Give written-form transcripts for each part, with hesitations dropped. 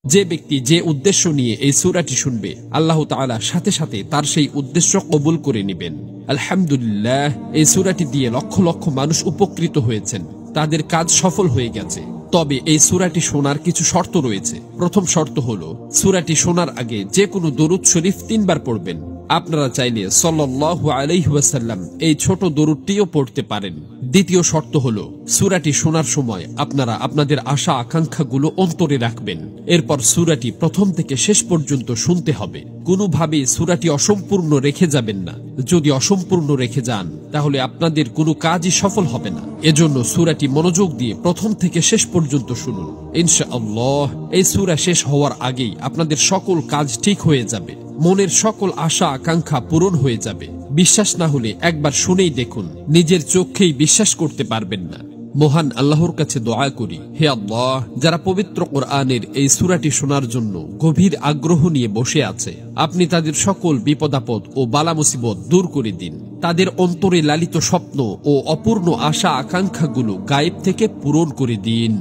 যে ব্যক্তি যে উদ্দেশ্য নিয়ে এই সূরাটি শুনবে, আল্লাহ তাআলা সাথে সাথে তার সেই উদ্দেশ্য কবুল করে নেবেন। আলহামদুলিল্লাহ, এই সূরাটি দিয়ে লক্ষ লক্ষ মানুষ উপকৃত হয়েছেন, তাদের কাজ সফল হয়ে গেছে। তবে এই সূরাটি শোনার কিছু শর্ত রয়েছে। প্রথম শর্ত হলো, সূরাটি শোনার আগে যে কোনো দরুদ শরীফ 3 বার পড়বেন। আপনারা চাইলে সাল্লাল্লাহু আলাইহি ওয়াসাল্লাম এই ছোট দরুদটিও পড়তে পারেন। দ্বিতীয় শর্ত হলো, সূরাটি শোনার সময় আপনারা আপনাদের আশা আকাঙ্ক্ষাগুলো অন্তরে রাখবেন। এরপর সূরাটি প্রথম থেকে শেষ পর্যন্ত শুনতে হবে। কোনোভাবেই সূরাটি অসম্পূর্ণ রেখে যাবেন না। যদি অসম্পূর্ণ রেখে যান, তাহলে আপনাদের কোনো কাজই সফল হবে না। এজন্য সূরাটি মনোযোগ দিয়ে প্রথম থেকে শেষ পর্যন্ত শুনুন। ইনশাআল্লাহ এই সূরা শেষ হওয়ার আগেই আপনাদের সকল কাজ ঠিক হয়ে যাবে, মনের সকল আশা আকাঙ্ক্ষা পূরণ হয়ে যাবে। বিশ্বাস না হলে একবার শুনেই দেখুন, নিজের চোখেই বিশ্বাস করতে পারবেন না। মহান আল্লাহর কাছে দোয়া করি, হে আল্লাহ, যারা পবিত্র কোরআনের এই সূরাটি শোনার জন্য গভীর আগ্রহ নিয়ে বসে আছে, আপনি তাদের সকল বিপদাপদ ও বালা মুসিবত দূর করে দিন। তাদের অন্তরে লালিত স্বপ্ন ও অপূর্ণ আশা আকাঙ্ক্ষাগুলো গায়েব থেকে পূরণ করে দিন।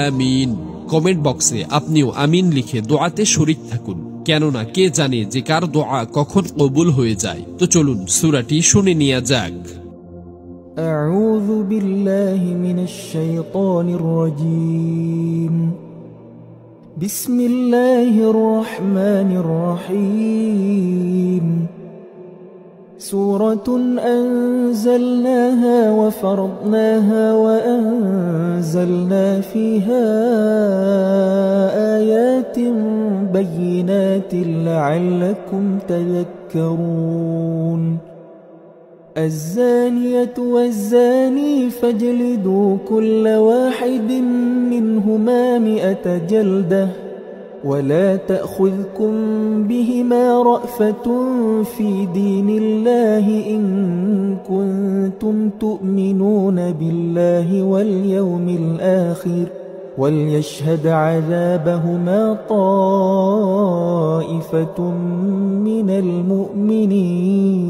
আমিন। কমেন্ট বক্সে আপনিও আমিন লিখে দোয়াতে শরীক থাকুন, কেননা কে জানে যে কার দোয়া কখন কবুল হয়ে যায়। তো চলুন সূরাটি শুনে নেওয়া যাক। أعوذ بالله من الشيطان الرجيم. بسم الله الرحمن الرحيم. سورة أنزلناها وفرضناها وأنزلنا فيها آيات بينات لعلكم تذكرون. الزانية والزاني فاجلدوا كل واحد منهما 100 جلدة ولا تأخذكم بهما رأفة في دين الله إن كنتم تؤمنون بالله واليوم الآخر وليشهد عذابهما طائفة من المؤمنين.